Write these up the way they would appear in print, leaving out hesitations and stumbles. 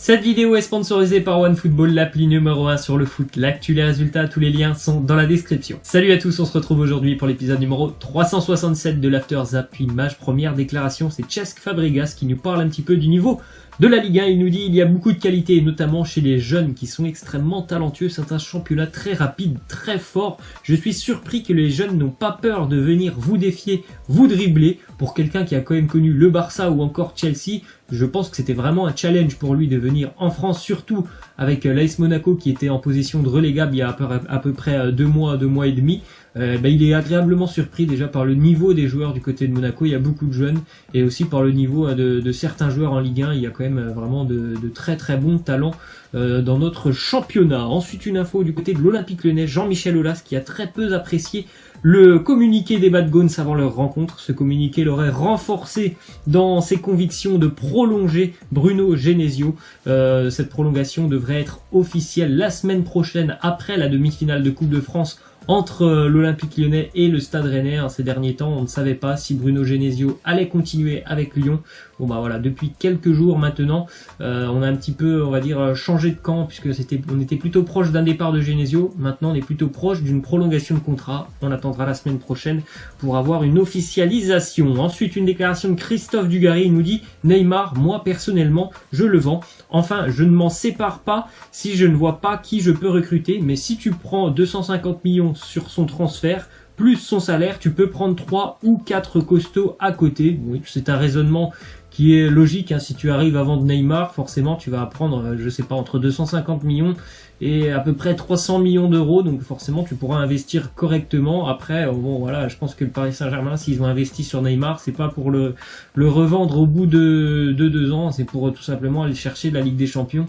Cette vidéo est sponsorisée par OneFootball, l'appli numéro 1 sur le foot. L'actu, les résultats, tous les liens sont dans la description. Salut à tous, on se retrouve aujourd'hui pour l'épisode numéro 367 de l'After Zap Image. Première déclaration, c'est Cesc Fabregas qui nous parle un petit peu du niveau de la Ligue 1. Il nous dit il y a beaucoup de qualité, notamment chez les jeunes qui sont extrêmement talentueux. C'est un championnat très rapide, très fort. Je suis surpris que les jeunes n'ont pas peur de venir vous défier, vous dribbler. Pour quelqu'un qui a quand même connu le Barça ou encore Chelsea, je pense que c'était vraiment un challenge pour lui de venir en France, surtout avec l'AS Monaco qui était en position de relégable il y a à peu près 2 mois et demi. Il est agréablement surpris déjà par le niveau des joueurs du côté de Monaco. Il y a beaucoup de jeunes et aussi par le niveau de certains joueurs en Ligue 1. Il y a quand même vraiment de très très bons talents dans notre championnat. Ensuite, une info du côté de l'Olympique Lyonnais, Jean-Michel Aulas qui a très peu apprécié le communiqué des Bad Gauns avant leur rencontre. Ce communiqué l'aurait renforcé dans ses convictions de prolonger Bruno Genesio. Cette prolongation devrait être officielle la semaine prochaine après la demi-finale de Coupe de France entre l'Olympique Lyonnais et le Stade Rennais. Ces derniers temps, on ne savait pas si Bruno Genesio allait continuer avec Lyon. Bon bah voilà, depuis quelques jours maintenant, on a un petit peu, on va dire, changé de camp puisque on était plutôt proche d'un départ de Genesio. Maintenant, on est plutôt proche d'une prolongation de contrat. On attendra la semaine prochaine pour avoir une officialisation. Ensuite, une déclaration de Christophe Dugarry. Il nous dit Neymar, moi personnellement, je le vends. Enfin, je ne m'en sépare pas si je ne vois pas qui je peux recruter. Mais si tu prends 250 millions sur son transfert, plus son salaire, tu peux prendre 3 ou 4 costauds à côté. Oui, c'est un raisonnement qui est logique. Si tu arrives à vendre Neymar, forcément tu vas prendre, je sais pas, entre 250 millions et à peu près 300 millions d'euros. Donc forcément tu pourras investir correctement. Après, bon voilà, je pense que le Paris Saint-Germain, s'ils ont investi sur Neymar, c'est pas pour le revendre au bout de 2 ans. C'est pour tout simplement aller chercher la Ligue des Champions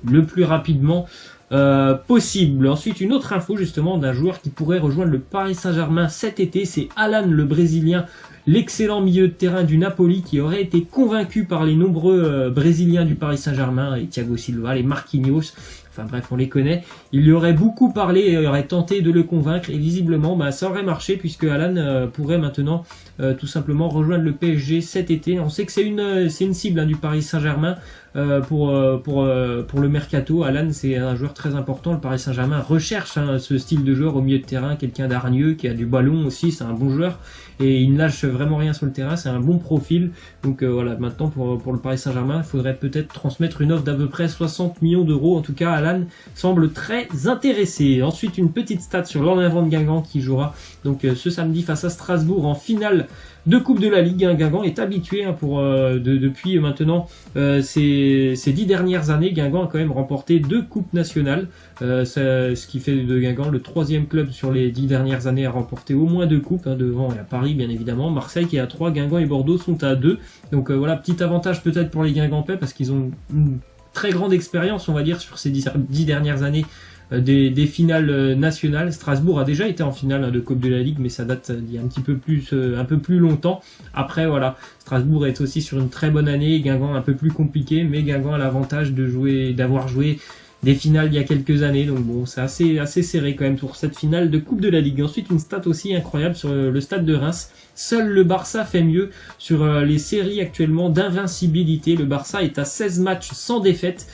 le plus rapidement possible. Ensuite, une autre info justement d'un joueur qui pourrait rejoindre le Paris Saint-Germain cet été, c'est Alan, le Brésilien, l'excellent milieu de terrain du Napoli qui aurait été convaincu par les nombreux Brésiliens du Paris Saint-Germain, et Thiago Silva, les Marquinhos, enfin bref, on les connaît. Il lui aurait beaucoup parlé et aurait tenté de le convaincre, et visiblement ça aurait marché puisque Alan pourrait maintenant tout simplement rejoindre le PSG cet été. On sait que c'est une cible du Paris Saint-Germain pour le mercato. Alan, c'est un joueur très important. Le Paris Saint-Germain recherche ce style de joueur au milieu de terrain, quelqu'un d'hargneux, qui a du ballon aussi, c'est un bon joueur et il ne lâche vraiment rien sur le terrain, c'est un bon profil. Donc voilà, maintenant pour le Paris Saint-Germain, il faudrait peut-être transmettre une offre d'à peu près 60 millions d'euros. En tout cas, Alan semble très intéressé. Ensuite, une petite stat sur Lorient Van Guingamp qui jouera donc ce samedi face à Strasbourg en finale de Coupe de la Ligue. Guingamp est habitué depuis maintenant ces 10 dernières années. Guingamp a quand même remporté 2 coupes nationales, ce qui fait de Guingamp le 3e club sur les 10 dernières années à remporter au moins 2 coupes, devant Paris bien évidemment, Marseille qui est à 3, Guingamp et Bordeaux sont à 2. Donc voilà, petit avantage peut-être pour les Guingampais parce qu'ils ont une très grande expérience, on va dire, sur ces 10 dernières années des finales nationales. Strasbourg a déjà été en finale de Coupe de la Ligue, mais ça date d'il y a un peu plus longtemps. Après voilà, Strasbourg est aussi sur une très bonne année, Guingamp un peu plus compliqué, mais Guingamp a l'avantage d'avoir joué des finales il y a quelques années, donc bon, c'est assez serré quand même pour cette finale de Coupe de la Ligue. Ensuite, une stat aussi incroyable sur le stade de Reims. Seul le Barça fait mieux sur les séries actuellement d'invincibilité. Le Barça est à 16 matchs sans défaite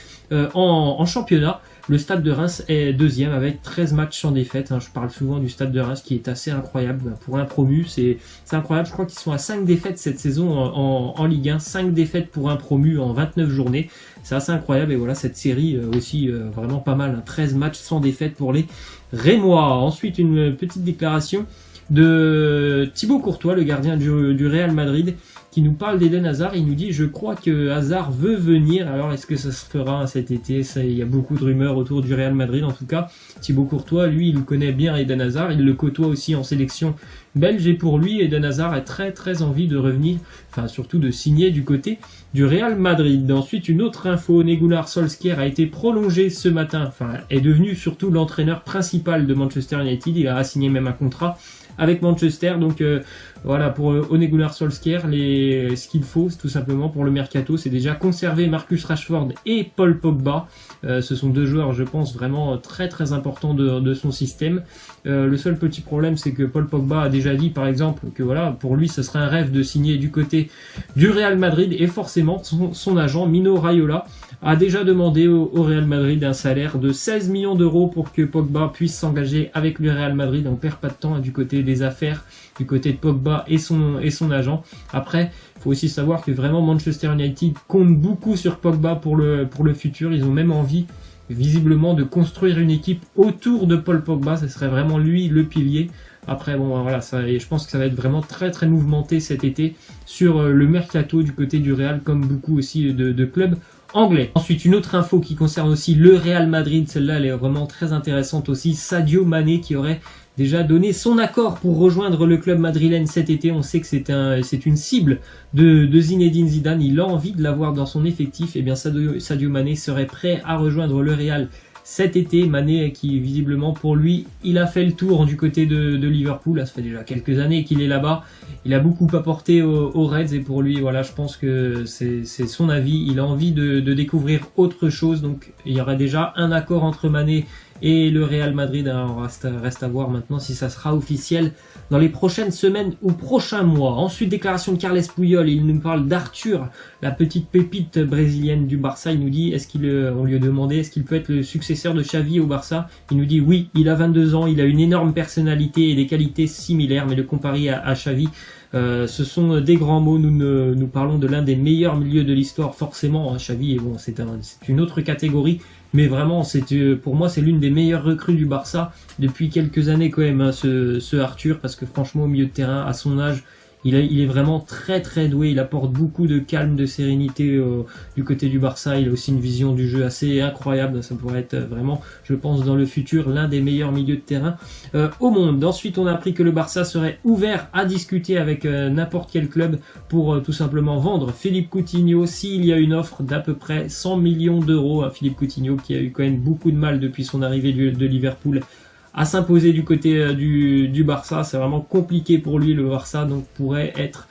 en championnat. Le stade de Reims est 2e avec 13 matchs sans défaite. Je parle souvent du stade de Reims qui est assez incroyable. Pour un promu, c'est incroyable. Je crois qu'ils sont à 5 défaites cette saison en Ligue 1. 5 défaites pour un promu en 29 journées. C'est assez incroyable. Et voilà, cette série aussi vraiment pas mal. 13 matchs sans défaite pour les Rémois. Ensuite, une petite déclaration de Thibaut Courtois, le gardien du Real Madrid, qui nous parle d'Eden Hazard. Il nous dit: je crois que Hazard veut venir. Alors est-ce que ça se fera cet été? Il y a beaucoup de rumeurs autour du Real Madrid. En tout cas, Thibaut Courtois, lui, il connaît bien Eden Hazard. Il le côtoie aussi en sélection belge. Et pour lui, Eden Hazard a très très envie de revenir, enfin surtout de signer du côté du Real Madrid. Ensuite, une autre info, Ole Gunnar Solskjaer a été prolongé ce matin, enfin est devenu surtout l'entraîneur principal de Manchester United. Il a signé même un contrat avec Manchester. Donc voilà, pour Ole Gunnar Solskjaer, ce qu'il faut tout simplement pour le mercato, c'est déjà conserver Marcus Rashford et Paul Pogba. Ce sont deux joueurs, je pense, vraiment très très importants de son système. Le seul petit problème, c'est que Paul Pogba a déjà dit, par exemple, que voilà, pour lui, ce serait un rêve de signer du côté du Real Madrid, et forcément, son agent, Mino Raiola, a déjà demandé au Real Madrid un salaire de 16 millions d'euros pour que Pogba puisse s'engager avec le Real Madrid. On perd pas de temps du côté des affaires, du côté de Pogba et son agent. Après, il faut aussi savoir que vraiment Manchester United compte beaucoup sur Pogba pour le futur. Ils ont même envie, visiblement, de construire une équipe autour de Paul Pogba. Ce serait vraiment lui le pilier. Après, bon, voilà, et je pense que ça va être vraiment très très mouvementé cet été sur le mercato du côté du Real, comme beaucoup aussi de clubs anglais. Ensuite, une autre info qui concerne aussi le Real Madrid, celle-là elle est vraiment très intéressante aussi, Sadio Mané qui aurait déjà donné son accord pour rejoindre le club madrilène cet été. On sait que c'est une cible de Zinedine Zidane, il a envie de l'avoir dans son effectif, et bien Sadio Mané serait prêt à rejoindre le Real cet été. Mané qui visiblement pour lui, il a fait le tour du côté de Liverpool, ça fait déjà quelques années qu'il est là-bas, il a beaucoup apporté aux Reds, et pour lui voilà, je pense que c'est son avis, il a envie de découvrir autre chose. Donc il y aura déjà un accord entre Mané et le Real Madrid. Alors, reste à voir maintenant si ça sera officiel dans les prochaines semaines ou prochains mois. Ensuite, déclaration de Carles Puyol, il nous parle d'Arthur, la petite pépite brésilienne du Barça. Il nous dit, on lui a demandé, est-ce qu'il peut être le successeur de Xavi au Barça? Il nous dit oui, il a 22 ans, il a une énorme personnalité et des qualités similaires, mais le comparer à Xavi, ce sont des grands mots. Nous parlons de l'un des meilleurs milieux de l'histoire, forcément. Xavi, bon, c'est une autre catégorie, mais vraiment, pour moi, c'est l'une des meilleures recrues du Barça depuis quelques années quand même, hein, ce Arthur, parce que franchement, au milieu de terrain, à son âge, il est vraiment très très doué, il apporte beaucoup de calme, de sérénité du côté du Barça. Il a aussi une vision du jeu assez incroyable, ça pourrait être vraiment, je pense, dans le futur, l'un des meilleurs milieux de terrain au monde. Ensuite, on a appris que le Barça serait ouvert à discuter avec n'importe quel club pour tout simplement vendre Philippe Coutinho s'il y a une offre d'à peu près 100 millions d'euros. Philippe Coutinho qui a eu quand même beaucoup de mal depuis son arrivée de Liverpool à s'imposer du côté du Barça. C'est vraiment compliqué pour lui, le Barça, donc pourrait être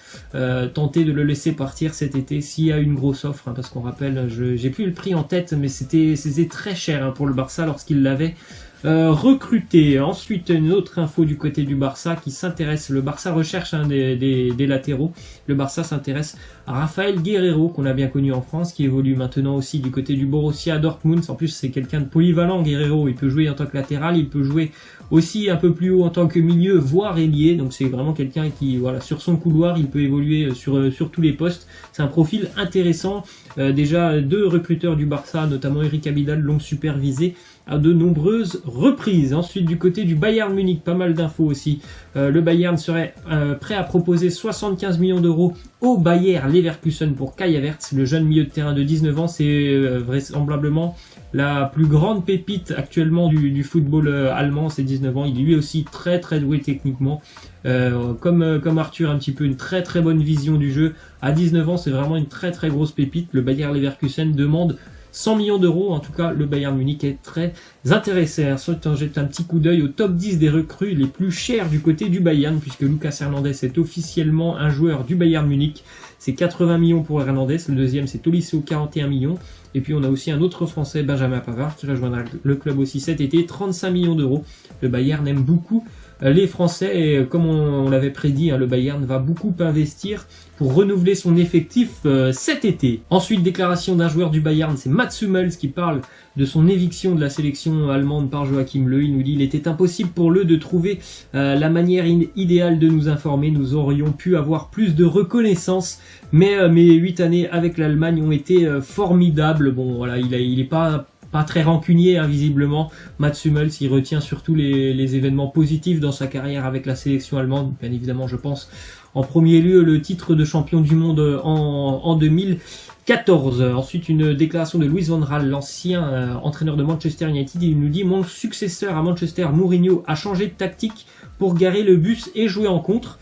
tenté de le laisser partir cet été s'il y a une grosse offre, hein, parce qu'on rappelle, j'ai plus le prix en tête, mais c'était très cher, hein, pour le Barça lorsqu'il l'avait recruté. Ensuite, une autre info du côté du Barça qui s'intéresse, le Barça recherche des latéraux. Le Barça s'intéresse à Rafael Guerreiro, qu'on a bien connu en France, qui évolue maintenant aussi du côté du Borussia Dortmund. En plus, c'est quelqu'un de polyvalent, Guerreiro. Il peut jouer en tant que latéral, il peut jouer aussi un peu plus haut en tant que milieu, voire ailier. Donc c'est vraiment quelqu'un qui, voilà, sur son couloir, il peut évoluer sur tous les postes. C'est un profil intéressant. Déjà, deux recruteurs du Barça, notamment Eric Abidal, l'ont supervisé à de nombreuses reprises. Ensuite, du côté du Bayern Munich, pas mal d'infos aussi. Le Bayern serait prêt à proposer 75 millions d'euros au Bayer Leverkusen pour Kai Havertz, le jeune milieu de terrain de 19 ans. C'est vraisemblablement la plus grande pépite actuellement du football allemand, c'est 19 ans. Il est lui aussi très très doué techniquement. Comme Arthur, un petit peu une très très bonne vision du jeu. À 19 ans, c'est vraiment une très très grosse pépite. Le Bayer Leverkusen demande 100 millions d'euros, en tout cas le Bayern Munich est très intéressé. Ensuite, on jette un petit coup d'œil au top 10 des recrues les plus chères du côté du Bayern, puisque Lucas Hernandez est officiellement un joueur du Bayern Munich. C'est 80 millions pour Hernandez, le deuxième c'est Tolisso, 41 millions. Et puis on a aussi un autre Français, Benjamin Pavard, qui rejoindra le club aussi cet été, 35 millions d'euros. Le Bayern aime beaucoup les Français, et comme on l'avait prédit, hein, le Bayern va beaucoup investir pour renouveler son effectif cet été. Ensuite, déclaration d'un joueur du Bayern, c'est Mats Hummels qui parle de son éviction de la sélection allemande par Joachim Löw. Il nous dit: il était impossible pour Löw de trouver la manière idéale de nous informer. Nous aurions pu avoir plus de reconnaissance, mais mes 8 années avec l'Allemagne ont été formidables. Bon, voilà, il est pas très rancunier, hein, visiblement. Mats Hummels, il retient surtout les événements positifs dans sa carrière avec la sélection allemande. Bien évidemment, je pense en premier lieu le titre de champion du monde en 2000. 14. Ensuite, une déclaration de Louis van Gaal, l'ancien entraîneur de Manchester United. Il nous dit: mon successeur à Manchester, Mourinho, a changé de tactique pour garer le bus et jouer en contre.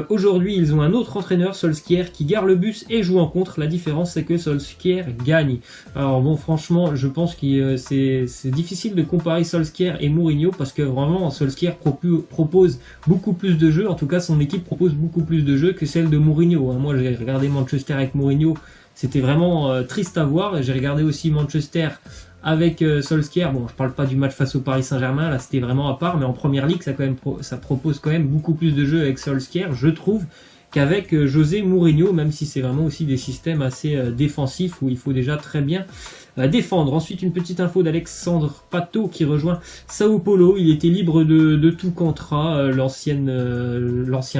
Aujourd'hui, ils ont un autre entraîneur, Solskjaer, qui gare le bus et joue en contre. La différence, c'est que Solskjaer gagne. Alors bon, franchement, je pense que c'est difficile de comparer Solskjaer et Mourinho, parce que vraiment, Solskjaer propose beaucoup plus de jeux. En tout cas, son équipe propose beaucoup plus de jeux que celle de Mourinho. Moi, j'ai regardé Manchester avec Mourinho. C'était vraiment triste à voir. J'ai regardé aussi Manchester avec Solskjaer. Bon, je parle pas du match face au Paris Saint-Germain, là c'était vraiment à part, mais en première ligue, ça propose quand même beaucoup plus de jeux avec Solskjaer, je trouve, qu'avec José Mourinho, même si c'est vraiment aussi des systèmes assez défensifs où il faut déjà très bien défendre. Ensuite, une petite info d'Alexandre Pato qui rejoint Sao Paulo. Il était libre de tout contrat, l'ancien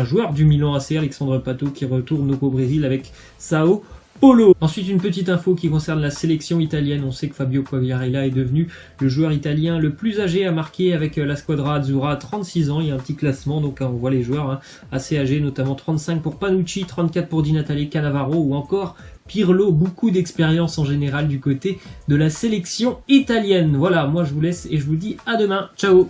joueur du Milan AC, Alexandre Pato, qui retourne au Brésil avec Sao Paulo. Ensuite, une petite info qui concerne la sélection italienne. On sait que Fabio Quagliarella est devenu le joueur italien le plus âgé à marquer avec la Squadra Azzurra à 36 ans. Il y a un petit classement, donc on voit les joueurs assez âgés, notamment 35 pour Panucci, 34 pour Di Natale, Cannavaro ou encore Pirlo. Beaucoup d'expérience en général du côté de la sélection italienne. Voilà, moi je vous laisse et je vous dis à demain. Ciao!